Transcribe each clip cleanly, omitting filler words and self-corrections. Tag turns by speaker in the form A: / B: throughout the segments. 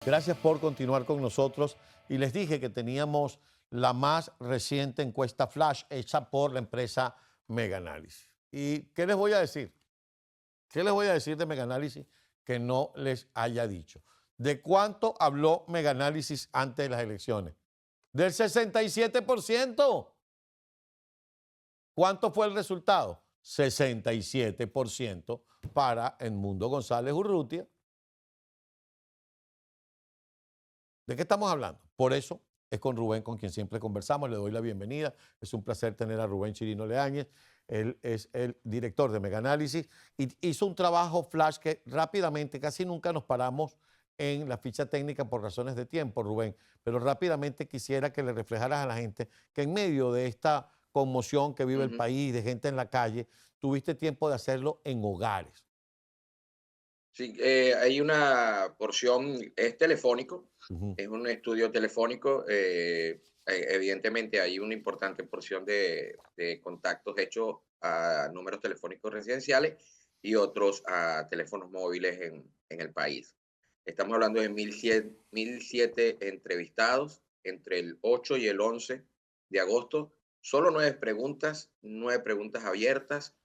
A: Gracias por continuar con nosotros. Y les dije que teníamos la más reciente encuesta flash hecha por la empresa Mega Análisis. ¿Y qué les voy a decir? ¿Qué les voy a decir de Mega Análisis que no les haya dicho? ¿De cuánto habló Mega Análisis antes de las elecciones? Del 67%. ¿Cuánto fue el resultado? 67% para Edmundo González Urrutia. ¿De qué estamos hablando? Por eso es con Rubén con quien siempre conversamos. Le doy la bienvenida. Es un placer tener a Rubén Chirino Leáñez. Él es el director de Mega Análisis y hizo un trabajo flash que rápidamente, casi nunca nos paramos en la ficha técnica por razones de tiempo, Rubén, pero rápidamente quisiera que le reflejaras a la gente que en medio de esta conmoción que vive el
B: Ujú.
A: país, de gente en la calle, tuviste tiempo de hacerlo en hogares.
B: Sí, hay una porción, es telefónico,
A: Ujú,
B: es un estudio telefónico. Evidentemente hay una importante porción de contactos hechos a números telefónicos residenciales y otros a teléfonos móviles en el país. Estamos hablando de 1.100 1.007 entrevistados entre el 8 y el 11 de agosto. Solo 9 preguntas abiertas,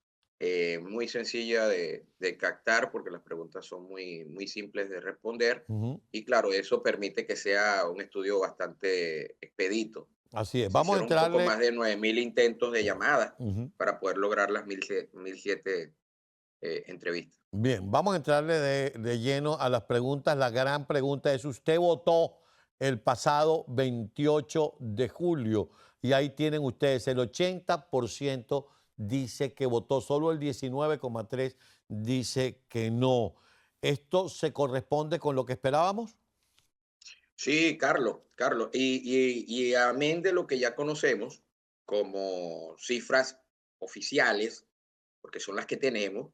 B: muy sencilla de captar porque las preguntas son muy simples de responder.
A: ujú.
B: Y claro, eso permite que sea un estudio bastante expedito.
A: Así es.
B: Se
A: Vamos a
B: hicieron un poco
A: entrarle.
B: más de 9.000 intentos de llamadas
A: Ujú.
B: para poder lograr las 1.007 entrevistas.
A: Bien, vamos a entrarle de lleno a las preguntas. La gran pregunta es, usted votó el pasado 28 de julio y ahí tienen ustedes, el 80% dice que votó, solo el 19,3% dice que no. ¿Esto se corresponde con lo que esperábamos?
B: Sí, Carlos, y amén de lo que ya conocemos como cifras oficiales, porque son las que tenemos,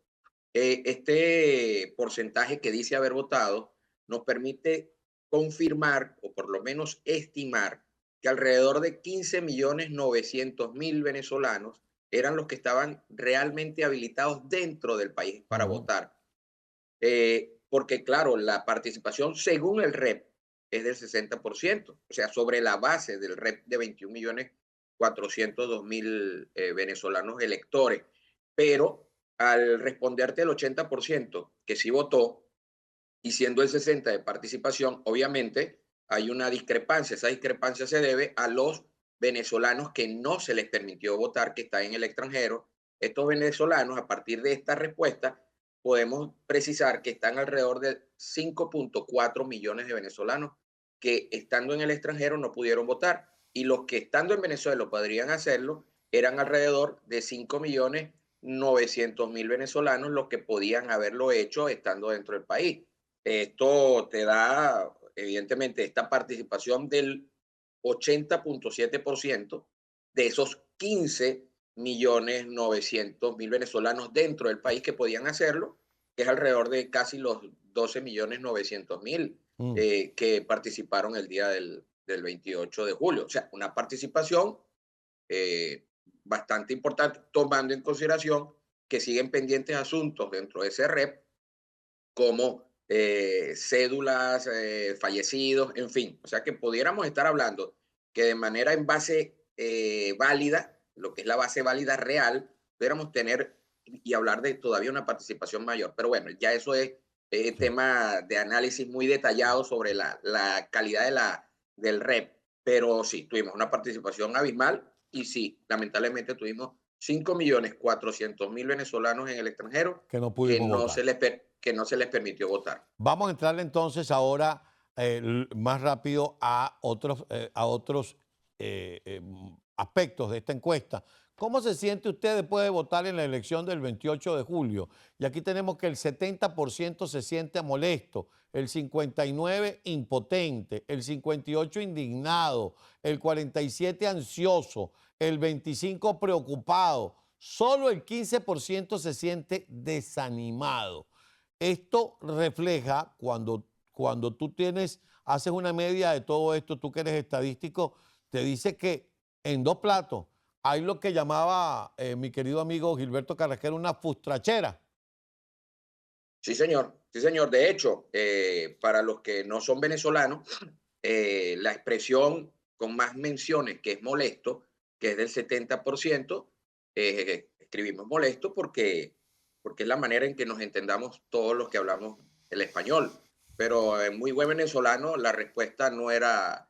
B: este porcentaje que dice haber votado nos permite confirmar, o por lo menos estimar, que alrededor de 15.900.000 venezolanos eran los que estaban realmente habilitados dentro del país para
A: Ujú,
B: votar. Porque claro, la participación según el REP es del 60%, o sea, sobre la base del REP de 21.402.000 venezolanos electores. Pero al responderte el 80% que sí votó y siendo el 60% de participación, obviamente hay una discrepancia. Esa discrepancia se debe a los venezolanos que no se les permitió votar, que están en el extranjero. Estos venezolanos, a partir de esta respuesta, podemos precisar que están alrededor de 5.4 millones de venezolanos que estando en el extranjero no pudieron votar. Y los que estando en Venezuela podrían hacerlo eran alrededor de 5.900.000 venezolanos los que podían haberlo hecho estando dentro del país. Esto te da, evidentemente, esta participación del 80.7% de esos 15.900.000 venezolanos dentro del país que podían hacerlo, que es alrededor de casi los 12.900.000
A: mm.
B: que participaron el día del 28 de julio. O sea, una participación eh, bastante importante, tomando en consideración que siguen pendientes asuntos dentro de ese REP como cédulas, fallecidos, en fin. O sea que pudiéramos estar hablando que de manera en base válida, lo que es la base válida real, pudiéramos tener y hablar de todavía una participación mayor. Pero bueno, ya eso es
A: Sí.
B: tema de análisis muy detallado sobre la calidad del REP. Pero sí, tuvimos una participación abismal y sí, lamentablemente tuvimos 5.400.000 venezolanos en el extranjero
A: Que no pudimos votar.
B: que no se les permitió votar.
A: Vamos a entrarle entonces ahora más rápido a otros aspectos de esta encuesta. ¿Cómo se siente usted después de votar en la elección del 28 de julio? Y aquí tenemos que el 70% se siente molesto, el 59% impotente, el 58% indignado, el 47% ansioso, el 25% preocupado, solo el 15% se siente desanimado. Esto refleja cuando tú haces una media de todo esto, tú que eres estadístico, te dice que en dos platos hay lo que llamaba mi querido amigo Gilberto Carrasquero una fustrachera.
B: Sí, señor. Sí, señor. De hecho, para los que no son venezolanos, la expresión con más menciones, que es molesto, que es del 70%, escribimos molesto porque es la manera en que nos entendamos todos los que hablamos el español. Pero en muy buen venezolano la respuesta no era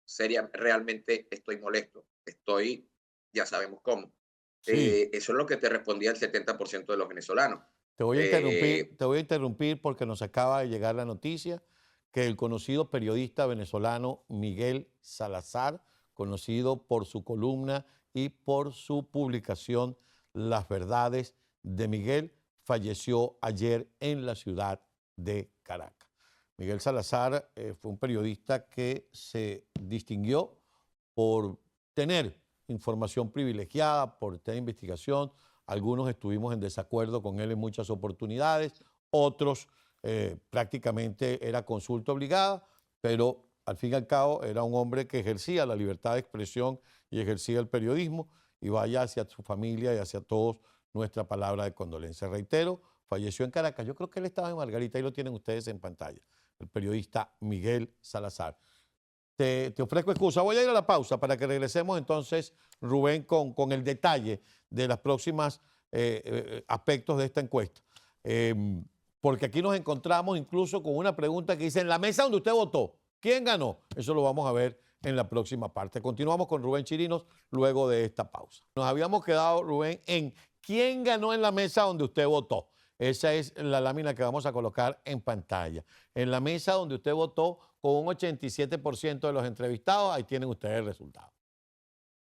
B: seria, realmente estoy molesto, estoy, ya sabemos cómo.
A: Sí,
B: Eso es lo que te respondía el 70% de los venezolanos.
A: te voy a interrumpir porque nos acaba de llegar la noticia que el conocido periodista venezolano Miguel Salazar, conocido por su columna y por su publicación Las Verdades de Miguel, falleció ayer en la ciudad de Caracas. Miguel Salazar fue un periodista que se distinguió por tener información privilegiada, por tener investigación. Algunos estuvimos en desacuerdo con él en muchas oportunidades, otros prácticamente era consulta obligada, pero al fin y al cabo era un hombre que ejercía la libertad de expresión y ejercía el periodismo, y vaya hacia su familia y hacia todos nuestra palabra de condolencia. Reitero, falleció en Caracas. Yo creo que él estaba en Margarita y lo tienen ustedes en pantalla, el periodista Miguel Salazar. Te ofrezco excusa. Voy a ir a la pausa para que regresemos entonces, Rubén, con el detalle de las próximas aspectos de esta encuesta. Porque aquí nos encontramos incluso con una pregunta que dice, en la mesa donde usted votó, ¿quién ganó? Eso lo vamos a ver en la próxima parte. Continuamos con Rubén Chirinos luego de esta pausa. Nos habíamos quedado, Rubén, en quién ganó en la mesa donde usted votó. Esa es la lámina que vamos a colocar en pantalla. En la mesa donde usted votó, con un 87% de los entrevistados, ahí tienen ustedes el resultado.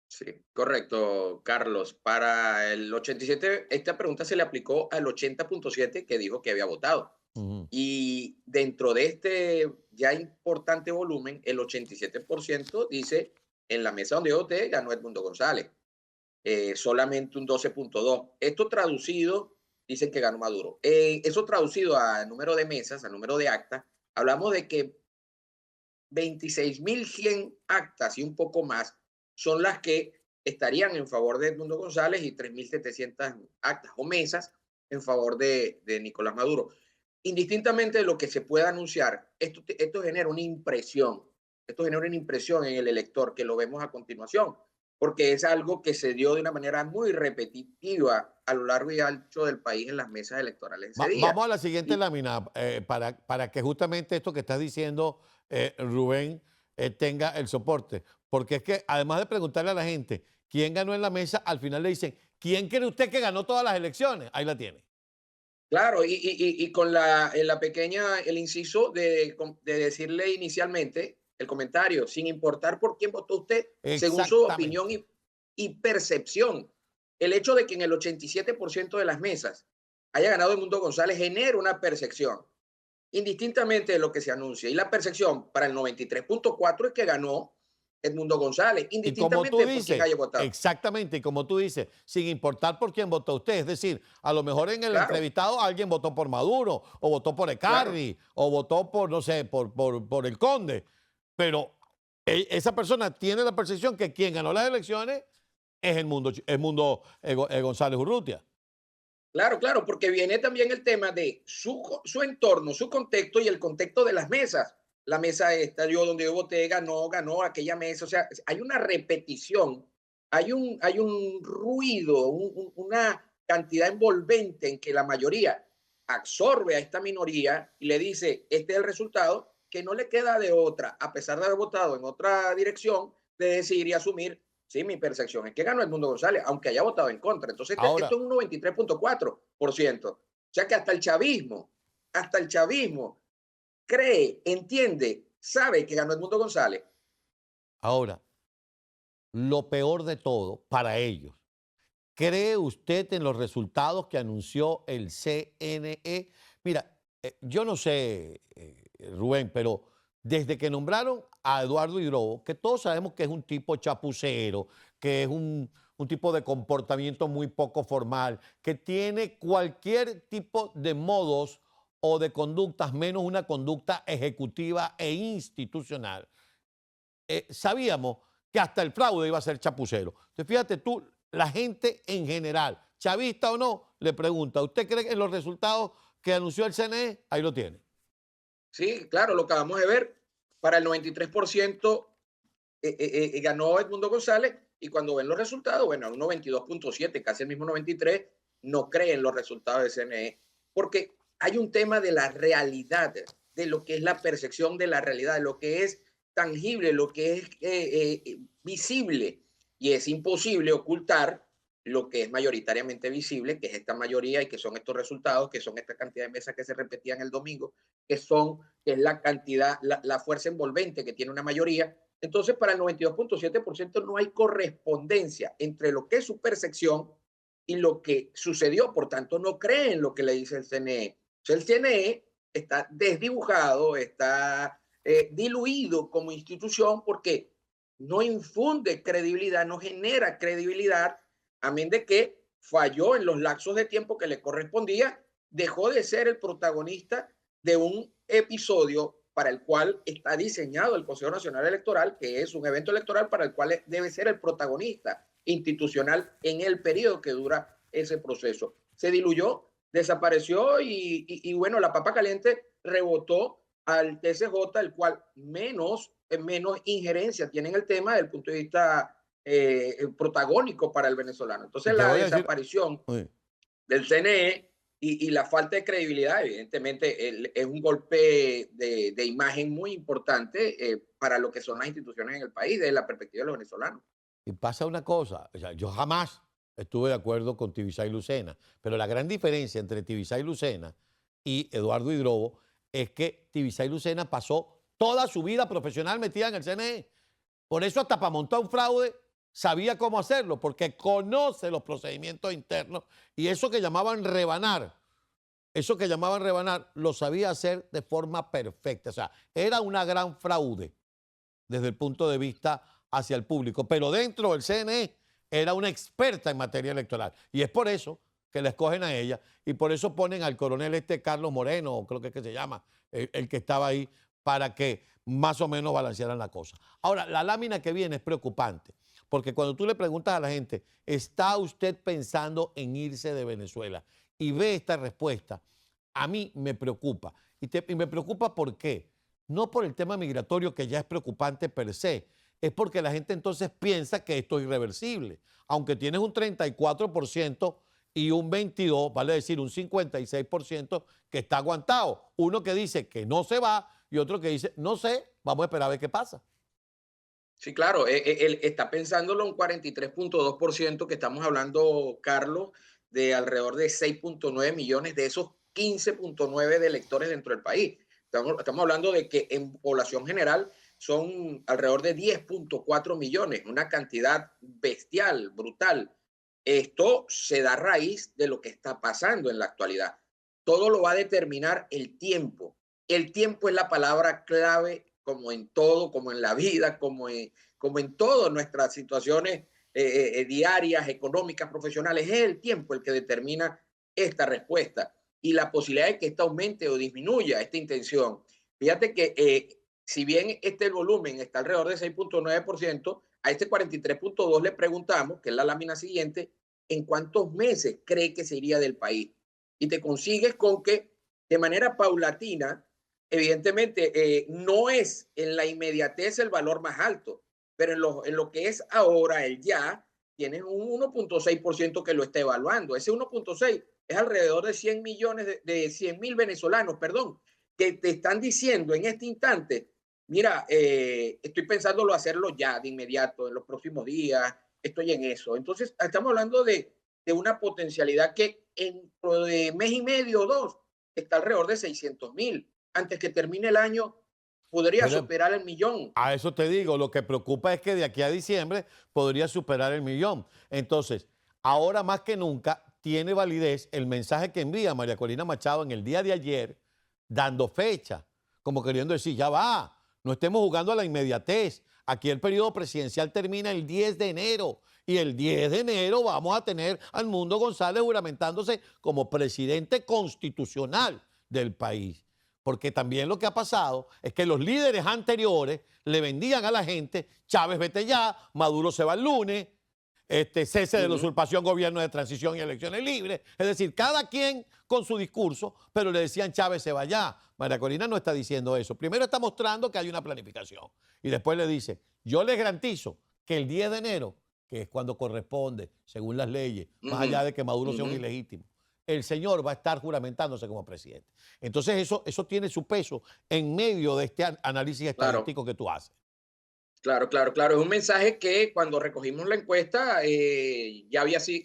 B: Sí, correcto, Carlos. Para el 87, esta pregunta se le aplicó al 80,7 que dijo que había votado.
A: Ujú.
B: Y dentro de este ya importante volumen, el 87% dice, en la mesa donde yo voté, ganó Edmundo González. Solamente un 12,2. Esto traducido, dicen que ganó Maduro. Eso traducido a número de mesas, a número de actas, hablamos de que 26,100 actas y un poco más son las que estarían en favor de Edmundo González y 3,700 actas o mesas en favor de Nicolás Maduro. Indistintamente de lo que se pueda anunciar, esto genera una impresión. Esto genera una impresión en el elector que lo vemos a continuación, porque es algo que se dio de una manera muy repetitiva a lo largo y ancho del país en las mesas electorales ese día.
A: Vamos a la siguiente
B: Y
A: lámina para que justamente esto que estás diciendo, Rubén, tenga el soporte. Porque es que además de preguntarle a la gente quién ganó en la mesa, al final le dicen, ¿quién cree usted que ganó todas las elecciones? Ahí la tiene.
B: claro, y con la pequeña, el inciso de decirle inicialmente el comentario, sin importar por quién votó usted, según su opinión
A: Exactamente.
B: y percepción. El hecho de que en el 87% de las mesas haya ganado Edmundo González genera una percepción, indistintamente de lo que se anuncia. Y la percepción para el 93,4 es que ganó Edmundo González,
A: Y como
B: indistintamente
A: tú
B: de por quién
A: dices,
B: haya votado.
A: exactamente, y como tú dices, sin importar por quién votó usted, es decir, a lo mejor en el
B: Claro,
A: entrevistado alguien votó por Maduro, o votó por
B: claro.
A: Ecarri, o votó por, no sé, por el Conde, pero esa persona tiene la percepción que quien ganó las elecciones es el mundo González Urrutia.
B: Claro, claro, porque viene también el tema de su entorno, su contexto y el contexto de las mesas. La mesa esta, yo donde yo voté, ganó aquella mesa. O sea, hay una repetición, hay un ruido, una cantidad envolvente en que la mayoría absorbe a esta minoría y le dice, este es el resultado, que no le queda de otra, a pesar de haber votado en otra dirección, de decir y asumir. Sí, mi percepción es que ganó Edmundo González, aunque haya votado en contra. Entonces, esto
A: Ahora,
B: es un 93,4%. O sea que hasta el chavismo cree, entiende, sabe que ganó Edmundo González.
A: ahora, lo peor de todo para ellos. ¿Cree usted en los resultados que anunció el CNE? Mira, yo no sé, Rubén, pero desde que nombraron a Eduardo Hidrobo, que todos sabemos que es un tipo chapucero, que es un tipo de comportamiento muy poco formal, que tiene cualquier tipo de modos o de conductas, menos una conducta ejecutiva e institucional, sabíamos que hasta el fraude iba a ser chapucero. Entonces, fíjate tú, la gente en general, chavista o no, le pregunta, ¿usted cree que en los resultados que anunció el CNE? Ahí lo tiene.
B: Sí, claro, lo acabamos de ver. Para el 93% ganó Edmundo González y cuando ven los resultados, bueno, un 92.7, casi el mismo 93, no creen los resultados del CNE, porque hay un tema de la realidad, de lo que es la percepción de la realidad, de lo que es tangible, lo que es visible, y es imposible ocultar lo que es mayoritariamente visible, que es esta mayoría y que son estos resultados, que son esta cantidad de mesas que se repetían el domingo, que es la cantidad, la fuerza envolvente que tiene una mayoría. Entonces, para el 92.7% no hay correspondencia entre lo que es su percepción y lo que sucedió. Por tanto, no creen lo que le dice el CNE. O sea, el CNE está desdibujado, está diluido como institución porque no infunde credibilidad, no genera credibilidad, a menos de que falló en los lapsos de tiempo que le correspondía, dejó de ser el protagonista de un episodio para el cual está diseñado el Consejo Nacional Electoral, que es un evento electoral para el cual debe ser el protagonista institucional en el periodo que dura ese proceso. Se diluyó, desapareció y bueno, la papa caliente rebotó al TSJ, el cual menos injerencia tiene en el tema desde el punto de vista protagónico para el venezolano.
A: Y
B: Entonces,
A: te
B: la
A: voy a decir,
B: desaparición
A: uy,
B: del CNE y la falta de credibilidad, evidentemente, es un golpe de imagen muy importante para lo que son las instituciones en el país, desde la perspectiva de los venezolanos.
A: y pasa una cosa, o sea, yo jamás estuve de acuerdo con Tibisay Lucena, pero la gran diferencia entre Tibisay Lucena y Eduardo Hidrobo es que Tibisay Lucena pasó toda su vida profesional metida en el CNE. Por eso hasta para montar un fraude sabía cómo hacerlo, porque conoce los procedimientos internos y eso que llamaban rebanar, lo sabía hacer de forma perfecta. O sea, era una gran fraude desde el punto de vista hacia el público, pero dentro del CNE era una experta en materia electoral y es por eso que la escogen a ella y por eso ponen al coronel Carlos Moreno, creo que es que se llama, el que estaba ahí, para que más o menos balancearan la cosa. Ahora, la lámina que viene es preocupante, porque cuando tú le preguntas a la gente, ¿está usted pensando en irse de Venezuela? Y ve esta respuesta, a mí me preocupa. Y me preocupa ¿por qué? No por el tema migratorio, que ya es preocupante per se, es porque la gente entonces piensa que esto es irreversible. Aunque tienes un 34% y un 22%, vale decir un 56% que está aguantado. Uno que dice que no se va y otro que dice, no sé, vamos a esperar a ver qué pasa.
B: Sí, claro, él está pensándolo un 43.2%, que estamos hablando, Carlos, de alrededor de 6.9 millones de esos 15.9 de electores dentro del país. Estamos hablando de que en población general son alrededor de 10.4 millones, una cantidad bestial, brutal. Esto se da a raíz de lo que está pasando en la actualidad. Todo lo va a determinar el tiempo. El tiempo es la palabra clave, como en todo, como en la vida, como en todas nuestras situaciones diarias, económicas, profesionales. Es el tiempo el que determina esta respuesta y la posibilidad de que esta aumente o disminuya esta intención. Fíjate que si bien este volumen está alrededor de 6.9%, a este 43.2 le preguntamos, que es la lámina siguiente, en cuántos meses cree que se iría del país. Y te consigues con que de manera paulatina, evidentemente, no es en la inmediatez el valor más alto, pero en lo que es ahora, el ya, tienes un 1.6% que lo está evaluando. Ese 1.6 es alrededor de 100 millones, de 100 mil venezolanos, perdón, que te están diciendo en este instante, mira, estoy pensándolo hacerlo ya, de inmediato, en los próximos días, estoy en eso. Entonces, estamos hablando de una potencialidad que dentro de mes y medio o dos está alrededor de 600.000. Antes que termine el año, podría
A: Pero
B: superar el millón.
A: a eso te digo, lo que preocupa es que de aquí a diciembre podría superar el millón. Entonces, ahora más que nunca tiene validez el mensaje que envía María Corina Machado en el día de ayer, dando fecha, como queriendo decir, ya va, no estemos jugando a la inmediatez. Aquí el periodo presidencial termina el 10 de enero y el 10 de enero vamos a tener al Mundo González juramentándose como presidente constitucional del país. Porque también lo que ha pasado es que los líderes anteriores le vendían a la gente, Chávez vete ya, Maduro se va el lunes, cese de la
B: Ujú.
A: usurpación, gobierno de transición y elecciones libres. Es decir, cada quien con su discurso, pero le decían Chávez se va allá. María Corina no está diciendo eso. Primero está mostrando que hay una planificación y después le dice, yo les garantizo que el 10 de enero, que es cuando corresponde, según las leyes, más
B: Ujú.
A: allá de que Maduro sea un
B: Ujú.
A: ilegítimo, el señor va a estar juramentándose como presidente. Entonces eso tiene su peso en medio de este análisis
B: Claro.
A: estadístico que tú haces.
B: Claro, claro, claro. Es un mensaje que cuando recogimos la encuesta ya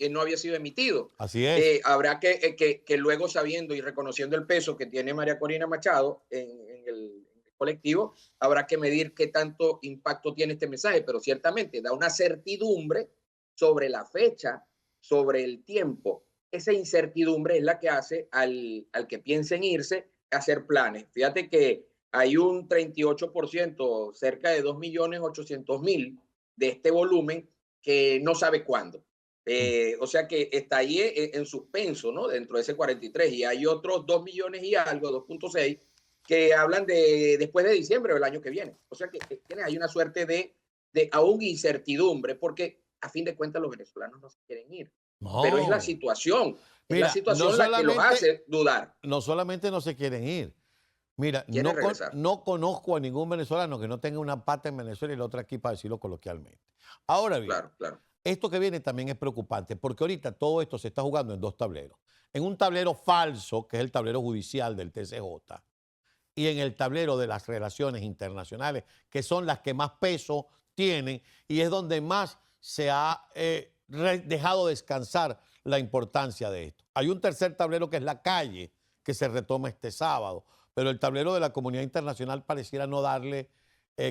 B: no había sido emitido.
A: Así es.
B: Habrá que luego sabiendo y reconociendo el peso que tiene María Corina Machado en el colectivo, habrá que medir qué tanto impacto tiene este mensaje, pero ciertamente da una certidumbre sobre la fecha, sobre el tiempo. Esa incertidumbre es la que hace al que piense en irse a hacer planes. Fíjate que hay un 38%, cerca de 2.800.000 de este volumen que no sabe cuándo.
A: Mm.
B: O sea que está ahí en suspenso, ¿no? Dentro de ese 43. Y hay otros 2 millones y algo, 2.6, que hablan de después de diciembre del año que viene. O sea que hay una suerte de aún incertidumbre, porque a fin de cuentas los venezolanos no se quieren ir. Pero
A: No.
B: es la
A: Mira, no
B: situación la que los
A: solamente,
B: hace dudar.
A: no solamente no se quieren ir. Mira,
B: Quieren regresar.
A: no conozco a ningún venezolano que no tenga una pata en Venezuela y la otra aquí, para decirlo coloquialmente. Ahora bien,
B: Claro, claro.
A: esto que viene también es preocupante, porque ahorita todo esto se está jugando en dos tableros. En un tablero falso, que es el tablero judicial del TCJ, y en el tablero de las relaciones internacionales, que son las que más peso tienen y es donde más se ha dejado descansar la importancia de esto. Hay un tercer tablero que es la calle, que se retoma este sábado, pero el tablero de la comunidad internacional pareciera no darle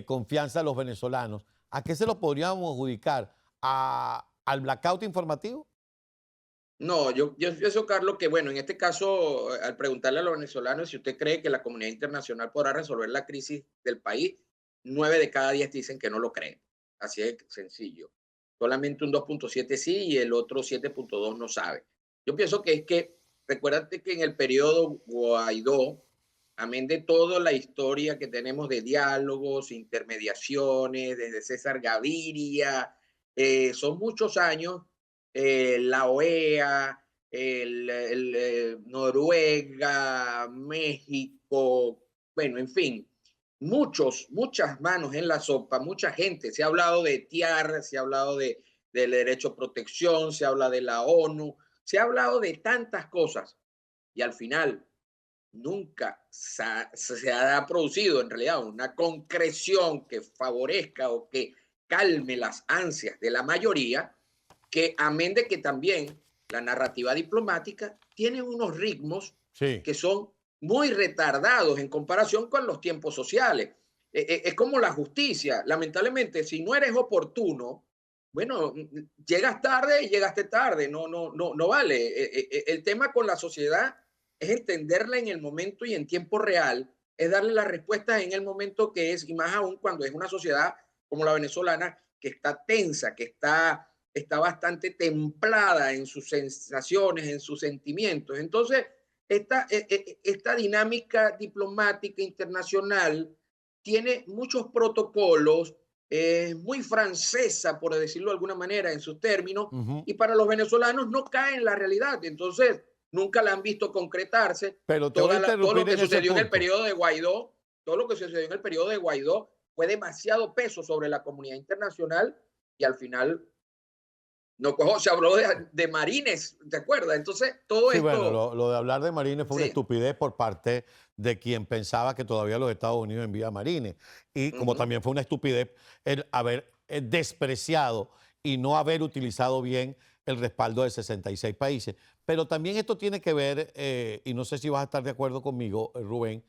A: confianza a los venezolanos. ¿A qué se lo podríamos adjudicar? ¿Al blackout informativo?
B: No, yo pienso, Carlos, que bueno, en este caso, al preguntarle a los venezolanos si usted cree que la comunidad internacional podrá resolver la crisis del país, 9 de cada 10 dicen que no lo creen. Así es sencillo. Solamente un 2.7 sí y el otro 7.2 no sabe. Yo pienso que es que, recuérdate que en el periodo Guaidó, amén de toda la historia que tenemos de diálogos, intermediaciones, desde César Gaviria, son muchos años la OEA, Noruega, México, bueno, en fin, muchas manos en la sopa, mucha gente. Se ha hablado de TIAR, se ha hablado del derecho a protección, se habla de la ONU, se ha hablado de tantas cosas y al final nunca se ha producido en realidad una concreción que favorezca o que calme las ansias de la mayoría, que amén de que también la narrativa diplomática tiene unos ritmos
A: Sí.
B: que son muy retardados en comparación con los tiempos sociales. Es como la justicia. Lamentablemente, si no eres oportuno, bueno, llegas tarde y llegaste tarde, no vale. El tema con la sociedad es entenderla en el momento y en tiempo real, es darle las respuestas en el momento que es, y más aún cuando es una sociedad como la venezolana, que está tensa, que está bastante templada en sus sensaciones, en sus sentimientos. Entonces, esta dinámica diplomática internacional tiene muchos protocolos, muy francesa, por decirlo de alguna manera, en sus términos,
A: Ujú.
B: y para los venezolanos no cae en la realidad. Entonces, nunca la han visto concretarse.
A: Pero te voy a
B: Todo lo
A: interrumpir
B: que
A: en ese
B: sucedió en el
A: punto.
B: periodo de Guaidó, todo lo que sucedió en el periodo de Guaidó fue demasiado peso sobre la comunidad internacional y al final no cojo, se habló de marines, ¿te acuerdas? Entonces, todo
A: Sí, bueno,
B: esto,
A: lo de hablar de marines fue una
B: sí,
A: estupidez por parte de quien pensaba que todavía los Estados Unidos envía marines. Y como
B: ujú,
A: también fue una estupidez el haber despreciado y no haber utilizado bien el respaldo de 66 países. Pero también esto tiene que ver, y no sé si vas a estar de acuerdo conmigo, Rubén,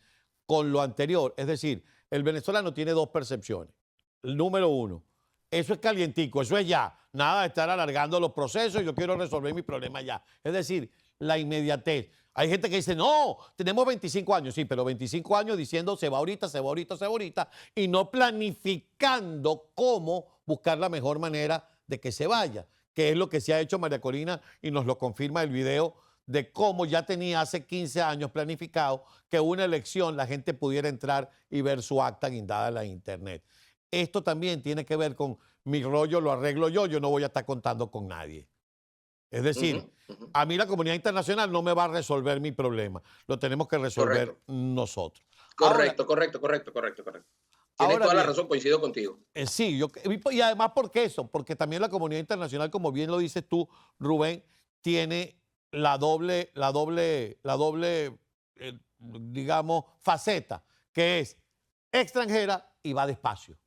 A: con lo anterior. Es decir, el venezolano tiene dos percepciones. El número uno, eso es calientico, eso es ya. Nada de estar alargando los procesos, yo quiero resolver mi problema ya. Es decir, la inmediatez. Hay gente que dice, no, tenemos 25 años, sí, pero 25 años diciendo se va ahorita, se va ahorita, se va ahorita, y no planificando cómo buscar la mejor manera de que se vaya, que es lo que se ha hecho María Corina y nos lo confirma el video de cómo ya tenía hace 15 años planificado que una elección la gente pudiera entrar y ver su acta guindada en la internet. esto también tiene que ver con mi rollo, lo arreglo yo no voy a estar contando con nadie. Es decir,
B: Ujú, ujú.
A: a mí la comunidad internacional no me va a resolver mi problema, lo tenemos que resolver
B: Correcto,
A: nosotros. Ahora,
B: correcto, correcto, correcto, correcto, correcto. Tienes
A: ahora
B: toda la
A: bien,
B: razón, coincido contigo.
A: sí, y además, ¿por qué eso? Porque también la comunidad internacional, como bien lo dices tú, Rubén, tiene digamos, faceta, que es extranjera y va despacio.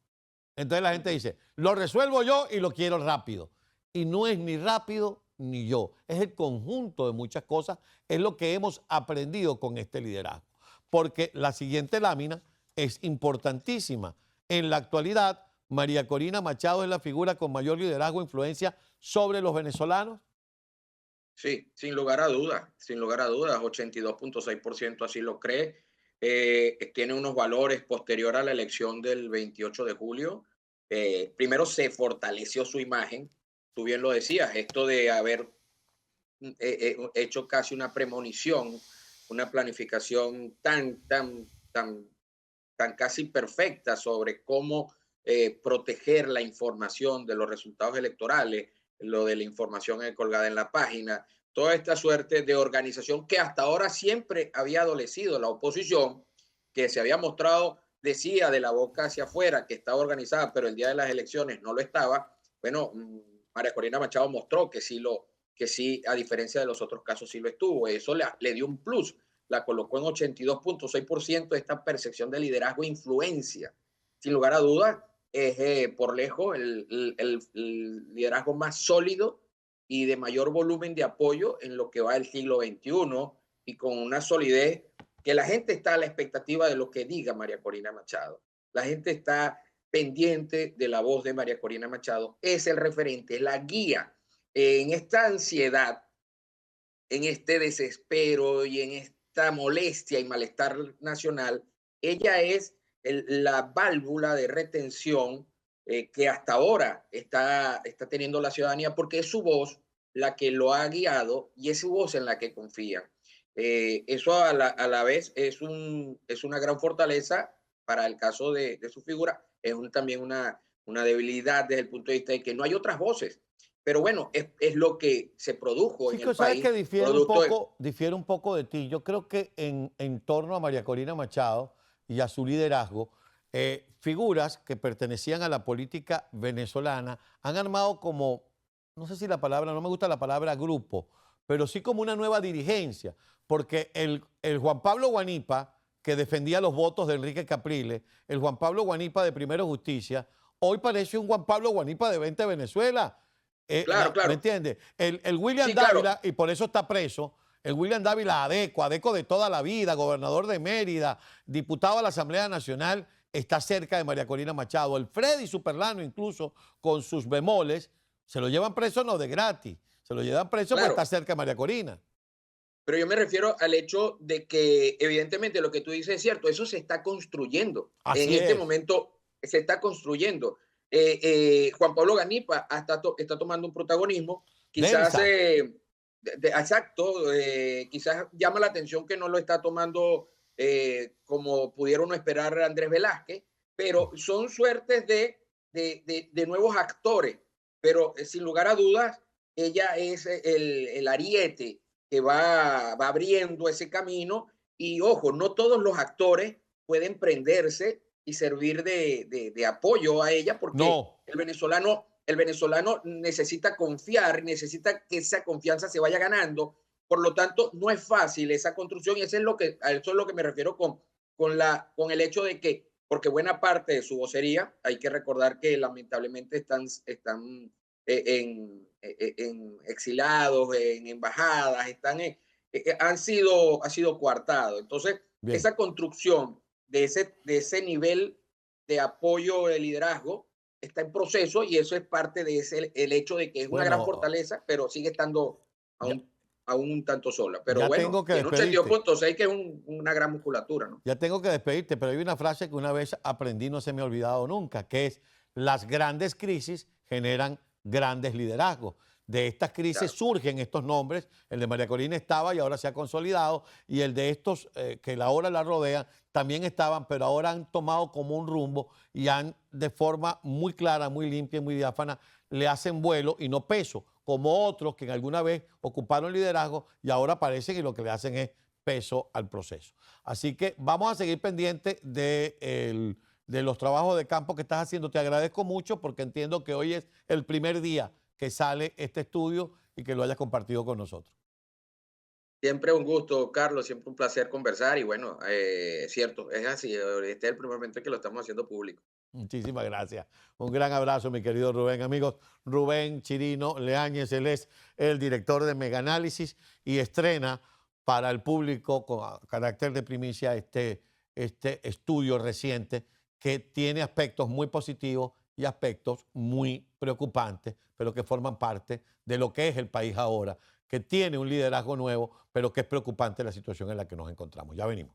A: Entonces la gente
B: Ujú.
A: dice, lo resuelvo yo y lo quiero rápido. Y no es ni rápido ni yo, es el conjunto de muchas cosas, es lo que hemos aprendido con este liderazgo. Porque la siguiente lámina es importantísima. En la actualidad, María Corina Machado es la figura con mayor liderazgo e influencia sobre los venezolanos.
B: Sí, sin lugar a dudas, 82,6% así lo cree. Tiene unos valores posterior a la elección del 28 de julio. Primero se fortaleció su imagen, tú bien lo decías, esto de haber hecho casi una premonición, una planificación tan casi perfecta sobre cómo proteger la información de los resultados electorales, lo de la información colgada en la página, toda esta suerte de organización que hasta ahora siempre había adolecido la oposición, que se había mostrado, decía de la boca hacia afuera que estaba organizada, pero el día de las elecciones no lo estaba. Bueno, María Corina Machado mostró que sí, a diferencia de los otros casos, sí lo estuvo. Eso le dio un plus, la colocó en 82,6% esta percepción de liderazgo e influencia. Sin lugar a dudas, es por lejos el liderazgo más sólido y de mayor volumen de apoyo en lo que va del siglo XXI y con una solidez que la gente está a la expectativa de lo que diga María Corina Machado. La gente está pendiente de la voz de María Corina Machado. Es el referente, la guía en esta ansiedad, en este desespero y en esta molestia y malestar nacional. Ella es la válvula de retención que hasta ahora está teniendo la ciudadanía porque es su voz la que lo ha guiado y es su voz en la que confían. Eso a la vez es una gran fortaleza para el caso de su figura, es también una debilidad desde el punto de vista de que no hay otras voces. Pero bueno, es lo que se produjo en
A: Chico,
B: el
A: sabes que
B: país, producto de...
A: difiere un poco de ti. Yo creo que en torno a María Corina Machado y a su liderazgo, figuras que pertenecían a la política venezolana han armado como, no sé si la palabra, no me gusta la palabra grupo, pero sí como una nueva dirigencia, porque el Juan Pablo Guanipa, que defendía los votos de Enrique Capriles, el Juan Pablo Guanipa de Primero Justicia, hoy parece un Juan Pablo Guanipa de 20 Venezuela.
B: Claro,
A: ¿Me
B: claro.
A: entiendes? El William
B: Sí, claro.
A: Dávila, y por eso está preso, el William Dávila Adeco de toda la vida, gobernador de Mérida, diputado a la Asamblea Nacional, está cerca de María Corina Machado. El Freddy Superlano, incluso con sus bemoles, se lo llevan preso no de gratis, se lo llevan preso porque está
B: Claro,
A: cerca de María Corina.
B: pero yo me refiero al hecho de que evidentemente lo que tú dices es cierto, eso se está construyendo. En
A: Así
B: este
A: es.
B: momento se está construyendo. Juan Pablo Ganipa está tomando un protagonismo, quizás,
A: Densa.
B: exacto, quizás llama la atención que no lo está tomando como pudieron esperar Andrés Velázquez, pero son suertes de nuevos actores, pero sin lugar a dudas, ella es el ariete que va abriendo ese camino y ojo, no todos los actores pueden prenderse y servir de apoyo a ella porque
A: No,
B: el venezolano necesita confiar, necesita que esa confianza se vaya ganando. Por lo tanto, no es fácil esa construcción y eso a eso es lo que me refiero con el hecho de que, porque buena parte de su vocería, hay que recordar que lamentablemente están en exilados, en embajadas, ha sido coartado. Entonces,
A: bien.
B: esa construcción de ese nivel de apoyo de liderazgo está en proceso y eso es parte de el hecho de que es una gran
A: Bueno,
B: fortaleza, pero sigue estando
A: ya,
B: aún un tanto sola. Pero
A: ya
B: bueno,
A: tengo que
B: tiene
A: despedirte.
B: 82,6 que es una gran musculatura, ¿no?
A: Ya tengo que despedirte, pero hay una frase que una vez aprendí, no se me ha olvidado nunca, que es: las grandes crisis generan grandes liderazgos. de estas crisis
B: Claro.
A: surgen estos nombres. El de María Corina estaba y ahora se ha consolidado, y el de estos que ahora la rodean también estaban, pero ahora han tomado como un rumbo y han de forma muy clara, muy limpia y muy diáfana, le hacen vuelo y no peso, como otros que en alguna vez ocuparon liderazgo y ahora aparecen y lo que le hacen es peso al proceso. Así que vamos a seguir pendientes de los trabajos de campo que estás haciendo. Te agradezco mucho porque entiendo que hoy es el primer día que sale este estudio y que lo hayas compartido con nosotros.
B: Siempre un gusto, Carlos, siempre un placer conversar y bueno, cierto, es así, este es el primer momento que lo estamos haciendo público.
A: Muchísimas gracias. Un gran abrazo, mi querido Rubén. Amigos, Rubén Chirino Leáñez, él es el director de Meganálisis y estrena para el público con carácter de primicia este estudio reciente que tiene aspectos muy positivos y aspectos muy preocupantes, pero que forman parte de lo que es el país ahora, que tiene un liderazgo nuevo, pero que es preocupante la situación en la que nos encontramos. Ya venimos.